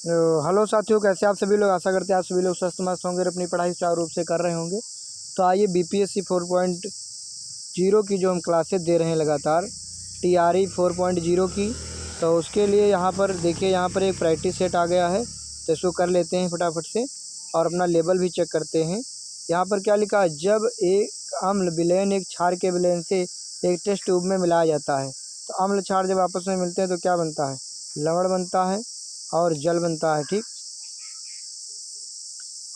Hello साथियों, कैसे आप सभी लोग। आशा करते हैं आप सभी लोग स्वस्थ मस्त होंगे और अपनी पढ़ाई सुचारू रूप से कर रहे होंगे। तो आइए बीपीएससी 4.0 की जो हम क्लासेस दे रहे हैं लगातार, टीआरई 4.0 की, तो उसके लिए यहाँ पर देखिए, यहाँ पर एक प्रैक्टिस सेट आ गया है। तो इसको कर लेते हैं फटाफट से और अपना लेवल भी चेक करते हैं। यहाँ पर क्या लिखा है, जब एक अम्ल विलयन एक क्षार के विलयन से एक टेस्ट ट्यूब में मिलाया जाता है, तो अम्ल क्षार जब आपस में मिलते हैं तो क्या बनता है, लवण बनता है और जल बनता है। ठीक,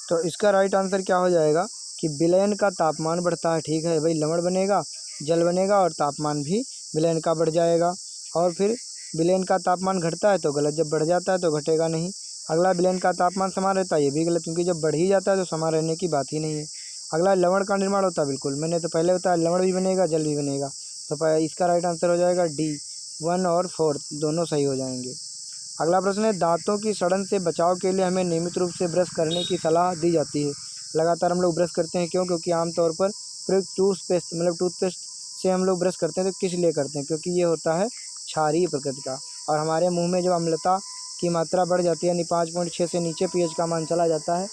तो इसका राइट आंसर क्या हो जाएगा कि विलयन का तापमान बढ़ता है। ठीक है भाई, लवण बनेगा, जल बनेगा और तापमान भी विलयन का बढ़ जाएगा। और फिर विलयन का तापमान घटता है तो गलत, जब बढ़ जाता है तो घटेगा नहीं। अगला, विलयन का तापमान समान रहता है, ये भी गलत, क्योंकि जब बढ़ ही जाता है तो समान रहने की बात ही नहीं है। अगला, लवण का निर्माण होता है, बिल्कुल मैंने तो पहले बताया, लवण भी बनेगा जल भी बनेगा। तो इसका राइट आंसर हो जाएगा डी, 1 और 4 दोनों सही हो जाएंगे। अगला प्रश्न है, दांतों की सड़न से बचाव के लिए हमें नियमित रूप से ब्रश करने की सलाह दी जाती है। लगातार हम लोग ब्रश करते हैं, क्यों? क्योंकि आमतौर पर प्रयुक्त टूथपेस्ट से हम लोग ब्रश करते हैं तो किस लिए करते हैं? क्योंकि ये होता है क्षारीय प्रकृति का, और हमारे मुंह में जब अम्लता की मात्रा बढ़ जाती है, यानी 5.6 से नीचे पीएच का मान चला जाता है,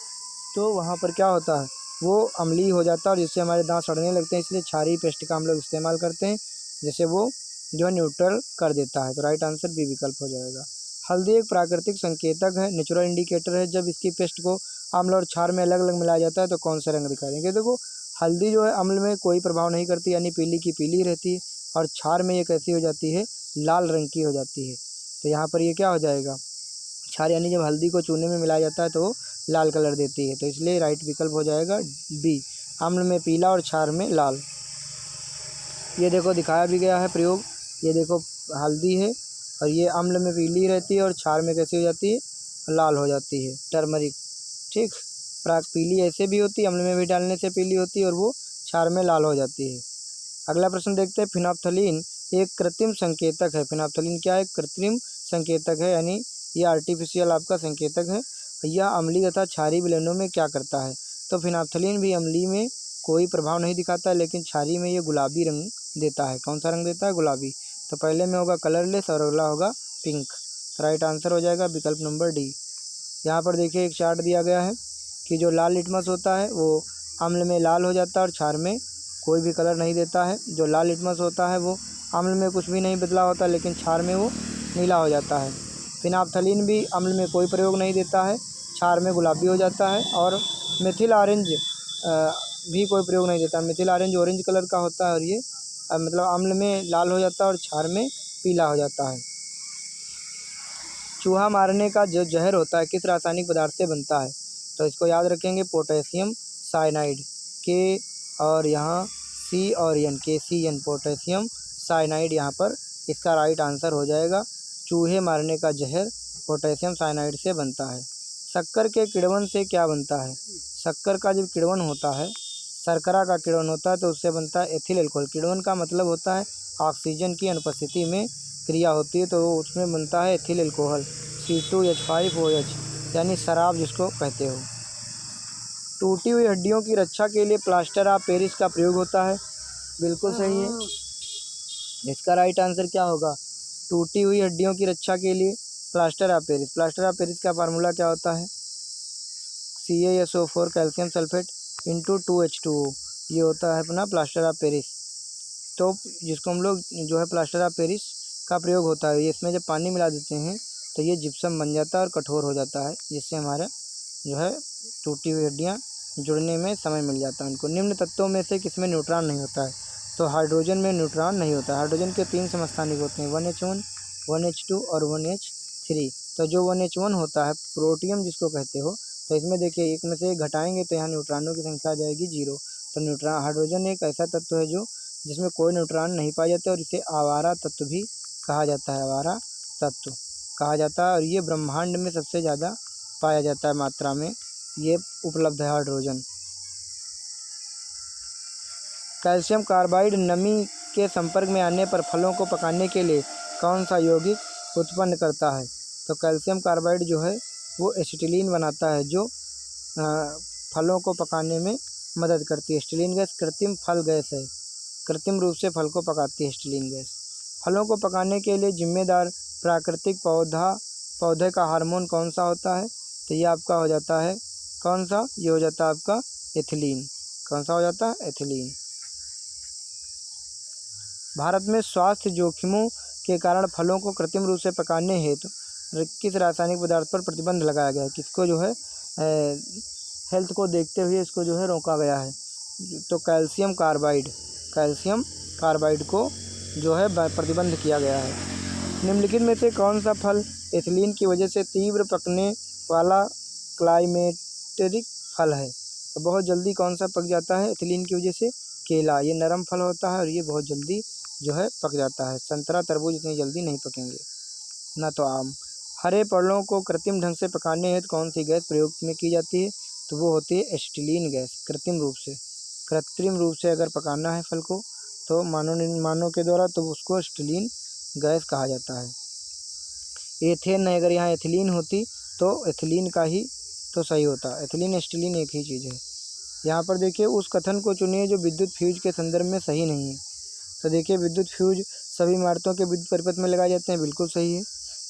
तो वहाँ पर क्या होता है, वो अम्लीय हो जाता है और जिससे हमारे दांत सड़ने लगते हैं। इसलिए क्षारीय पेस्ट का हम लोग इस्तेमाल करते हैं, जैसे वो जो न्यूट्रल कर देता है। तो राइट आंसर बी विकल्प हो जाएगा। हल्दी एक प्राकृतिक संकेतक है, नेचुरल इंडिकेटर है। जब इसकी पेस्ट को अम्ल और क्षार में अलग अलग मिलाया जाता है तो कौन सा रंग दिखाई देंगे? देखो, हल्दी जो है अम्ल में कोई प्रभाव नहीं करती, यानी पीली की पीली रहती है, और क्षार में ये कैसी हो जाती है, लाल रंग की हो जाती है। तो यहाँ पर ये क्या हो जाएगा, क्षार, यानी जब हल्दी को चूने में मिलाया जाता है तो वो लाल कलर देती है। तो इसलिए राइट विकल्प हो जाएगा बी, अम्ल में पीला और क्षार में लाल। ये देखो दिखाया भी गया है प्रयोग, ये देखो हल्दी है और ये अम्ल में पीली रहती है और क्षार में कैसी हो जाती है, लाल हो जाती है, टर्मरिक। ठीक, प्राक पीली ऐसे भी होती है, अम्ल में भी डालने से पीली होती है और वो क्षार में लाल हो जाती है। अगला प्रश्न देखते हैं, फिनोप्थलीन एक कृत्रिम संकेतक है। फिनोप्थलीन क्या है, कृत्रिम संकेतक है, यानी ये आर्टिफिशियल आपका संकेतक है। यह अम्लीय तथा क्षारीय विलयनों में क्या करता है? तो फिनोप्थलीन भी अम्लीय में कोई प्रभाव नहीं दिखाता है, लेकिन क्षारीय में ये गुलाबी रंग देता है। कौन सा रंग देता है? गुलाबी। तो पहले में होगा कलरलेस और अगला होगा पिंक। तो राइट आंसर हो जाएगा विकल्प नंबर डी। यहाँ पर देखिए एक चार्ट दिया गया है कि जो लाल लिटमस होता है वो अम्ल में लाल हो जाता है और क्षार में कोई भी कलर नहीं देता है। जो लाल लिटमस होता है वो अम्ल में कुछ भी नहीं बदलाव होता, लेकिन क्षार में वो नीला हो जाता है। फिनाप्थलीन भी अम्ल में कोई प्रयोग नहीं देता है, क्षार में गुलाबी हो जाता है। और मिथिल ऑरेंज भी कोई प्रयोग नहीं देता। मिथिल ऑरेंज कलर का होता है और ये मतलब अम्ल में लाल हो जाता है और क्षार में पीला हो जाता है। चूहा मारने का जो जहर होता है किस रासायनिक पदार्थ से बनता है? तो इसको याद रखेंगे, पोटेशियम साइनाइड, के और यहाँ सी और एन, KCN, पोटेशियम साइनाइड यहाँ पर इसका राइट आंसर हो जाएगा। चूहे मारने का जहर पोटेशियम साइनाइड से बनता है। शक्कर के किण्वन से क्या बनता है? शक्कर का जब किण्वन होता है, शर्करा का किण्वन होता है तो उससे बनता है एथिल एल्कोहल। किण्वन का मतलब होता है ऑक्सीजन की अनुपस्थिति में क्रिया होती है, तो उसमें बनता है एथिल एल्कोहल, C2H5OH, यानी शराब जिसको कहते हो। टूटी हुई हड्डियों की रक्षा के लिए प्लास्टर ऑफ पेरिस का प्रयोग होता है। बिल्कुल सही है। इसका राइट आंसर क्या होगा? टूटी हुई हड्डियों की रक्षा के लिए plaster of Paris. Plaster of Paris का फार्मूला क्या होता है? CaSO4 calcium sulphate into 2H2O, ये होता है अपना प्लास्टर ऑफ पेरिस। तो जिसको हम लोग जो है प्लास्टर ऑफ पेरिस का प्रयोग होता है, ये इसमें जब पानी मिला देते हैं तो ये जिप्सम बन जाता है और कठोर हो जाता है, जिससे हमारा जो है टूटी हुई हड्डियाँ जुड़ने में समय मिल जाता है उनको। निम्न तत्वों में से किसमें न्यूट्रॉन नहीं होता है? तो हाइड्रोजन में न्यूट्रॉन नहीं होता है। हाइड्रोजन के 3 समस्थानिक होते हैं, 1H1, 1H2 और 1H3। तो जो 1H1 होता है, प्रोटियम जिसको कहते हो, तो इसमें देखिए एक में से एक घटाएंगे तो यहाँ न्यूट्रॉनों की संख्या आ जाएगी 0। तो न्यूट्रॉन, हाइड्रोजन एक ऐसा तत्व है जो जिसमें कोई न्यूट्रॉन नहीं पाए जाते और इसे आवारा तत्व भी कहा जाता है। आवारा तत्व कहा जाता है और ये ब्रह्मांड में सबसे ज़्यादा पाया जाता है मात्रा में, ये उपलब्ध है हाइड्रोजन। कैल्शियम कार्बाइड नमी के संपर्क में आने पर फलों को पकाने के लिए कौन सा यौगिक उत्पन्न करता है? तो कैल्शियम कार्बाइड जो है वो एसिटिलीन बनाता है, जो फलों को पकाने में मदद करती है। एसिटिलीन गैस कृत्रिम फल गैस है, कृत्रिम रूप से फल को पकाती है एसिटिलीन गैस। फलों को पकाने के लिए जिम्मेदार प्राकृतिक पौधा पौधे का हार्मोन कौन सा होता है? तो ये आपका हो जाता है कौन सा? ये हो जाता है आपका एथिलीन। कौन सा हो जाता है? एथिलीन। भारत में स्वास्थ्य जोखिमों के कारण फलों को कृत्रिम रूप से पकाने हेतु किस रासायनिक पदार्थ पर प्रतिबंध लगाया गया है? किसको जो है हेल्थ को देखते हुए इसको जो है रोका गया है? तो कैल्शियम कार्बाइड को जो है प्रतिबंध किया गया है। निम्नलिखित में से कौन सा फल एथिलीन की वजह से तीव्र पकने वाला क्लाइमेटरिक फल है? तो बहुत जल्दी कौन सा पक जाता है एथिलीन की वजह से? केला। ये नरम फल होता है और ये बहुत जल्दी जो है पक जाता है। संतरा तरबूज इतनी जल्दी नहीं पकेंगे, ना तो आम। हरे फलों को कृत्रिम ढंग से पकाने हेतु कौन सी गैस प्रयोग में की जाती है? तो वो होती है एसिटिलीन गैस। कृत्रिम रूप से अगर पकाना है फल को तो मानव के द्वारा, तो उसको एसिटिलीन गैस कहा जाता है। एथेन नहीं, अगर यहाँ एथिलीन होती तो एथिलीन का ही तो सही होता। एथिलीन एसिटिलीन एक ही चीज़ है। यहाँ पर देखिए उस कथन को चुनिए जो विद्युत फ्यूज के संदर्भ में सही नहीं है। तो देखिए विद्युत फ्यूज सभी इमारतों के विद्युत परिपथ में लगाए जाते हैं, बिल्कुल सही है।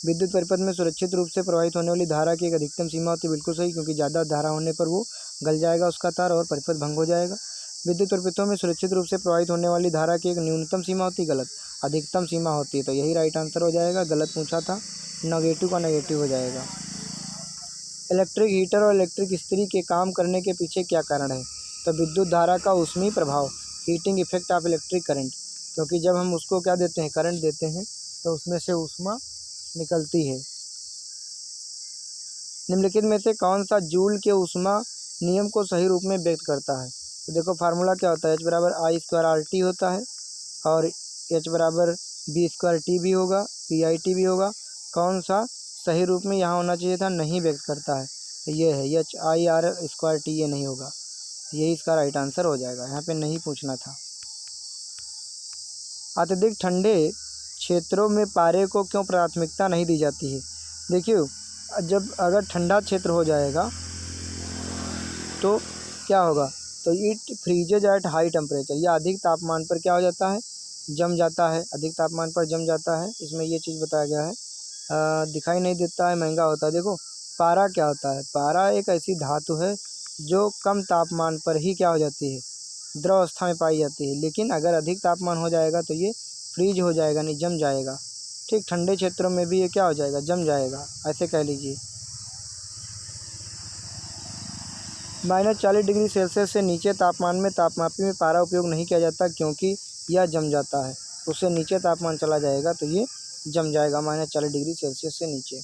विद्युत परिपथ में सुरक्षित रूप से प्रवाहित होने वाली धारा की एक अधिकतम सीमा होती है, बिल्कुल सही, क्योंकि ज़्यादा धारा होने पर वो गल जाएगा उसका तार और परिपथ भंग हो जाएगा। विद्युत परिपथों में सुरक्षित रूप से प्रवाहित होने वाली धारा की एक न्यूनतम सीमा होती है, गलत, अधिकतम सीमा होती है। तो यही राइट आंसर हो जाएगा, गलत पूछा था, नेगेटिव का नेगेटिव हो जाएगा। इलेक्ट्रिक हीटर और इलेक्ट्रिक इस्त्री के काम करने के पीछे क्या कारण है? तो विद्युत धारा का ऊष्मीय प्रभाव, heating effect of electric current, क्योंकि जब हम उसको क्या देते हैं, करंट देते हैं, तो उसमें से ऊष्मा निकलती है। निम्नलिखित में से कौन सा जूल के ऊष्मा नियम को सही रूप में व्यक्त करता है? तो देखो फार्मूला क्या होता है, H=I²RT होता है और H=B² भी होगा, PIT भी होगा। कौन सा सही रूप में यहाँ होना चाहिए था, नहीं व्यक्त करता है, तो ये है HIR²T, ये नहीं होगा, यही इसका राइट आंसर हो जाएगा, यहाँ पे नहीं पूछना था। अत्यधिक ठंडे क्षेत्रों में पारे को क्यों प्राथमिकता नहीं दी जाती है? देखिए जब अगर ठंडा क्षेत्र हो जाएगा तो क्या होगा, तो इट फ्रीजेज एट हाई टेम्परेचर, या अधिक तापमान पर क्या हो जाता है, जम जाता है, अधिक तापमान पर जम जाता है। इसमें ये चीज़ बताया गया है। दिखाई नहीं देता है, महंगा होता है। देखो पारा क्या होता है, पारा एक ऐसी धातु है जो कम तापमान पर ही क्या हो जाती है, द्रव अवस्था में पाई जाती है, लेकिन अगर अधिक तापमान हो जाएगा तो ये फ्रीज हो जाएगा, नहीं जम जाएगा। ठीक, ठंडे क्षेत्रों में भी ये क्या हो जाएगा, जम जाएगा, ऐसे कह लीजिए। -40 डिग्री सेल्सियस से नीचे तापमान में तापमापी में पारा उपयोग नहीं किया जाता, क्योंकि यह जम जाता है। उससे नीचे तापमान चला जाएगा तो ये जम जाएगा, -40 डिग्री सेल्सियस से नीचे।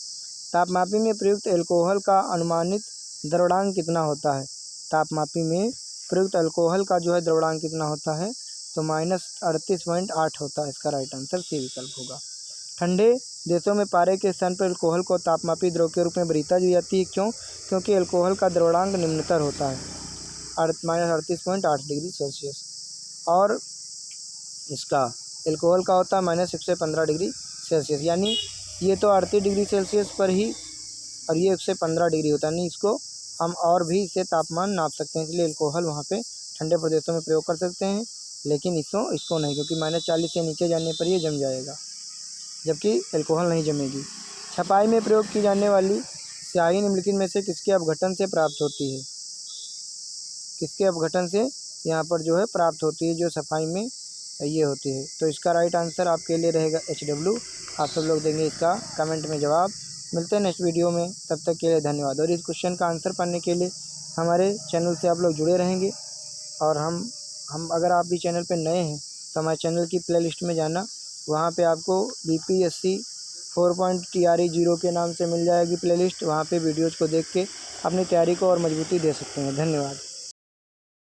तापमापी में प्रयुक्त एल्कोहल का अनुमानित द्रवणांक कितना होता है? तापमापी में प्रयुक्त अल्कोहल का जो है द्रवणांक कितना होता है, तो -38.8 होता है। इसका राइट आंसर सी विकल्प होगा। ठंडे देशों में पारे के स्थान पर अल्कोहल को तापमापी द्रव के रूप में वरीयता दी जाती है, क्यों? क्योंकि अल्कोहल का द्रवणांक निम्नतर होता है, -38.8 डिग्री सेल्सियस, और इसका एल्कोहल का होता है -115 डिग्री सेल्सियस। यानी ये तो 38 डिग्री सेल्सियस पर ही और ये 115 डिग्री होता है, नहीं इसको हम और भी इससे तापमान नाप सकते हैं, इसलिए अल्कोहल वहाँ पे ठंडे प्रदेशों में प्रयोग कर सकते हैं, लेकिन इसको नहीं, क्योंकि -40 से नीचे जाने पर ये जम जाएगा, जबकि अल्कोहल नहीं जमेगी। छपाई में प्रयोग की जाने वाली स्याही निम्नलिखित में से किसके अपघटन से प्राप्त होती है? किसके अपघटन से यहाँ पर जो है प्राप्त होती है, जो सफाई में ये होती है? तो इसका राइट आंसर आपके लिए रहेगा HW। आप सब लोग देंगे इसका कमेंट में जवाब। मिलते हैं नेक्स्ट वीडियो में, तब तक के लिए धन्यवाद। और इस क्वेश्चन का आंसर पाने के लिए हमारे चैनल से आप लोग जुड़े रहेंगे, और हम अगर आप भी चैनल पे नए हैं तो हमारे चैनल की प्लेलिस्ट में जाना, वहाँ पे आपको BPSC 4.TRE0 के नाम से मिल जाएगी प्लेलिस्ट। वहाँ पे वीडियोज़ को देख के अपनी तैयारी को और मजबूती दे सकते हैं। धन्यवाद।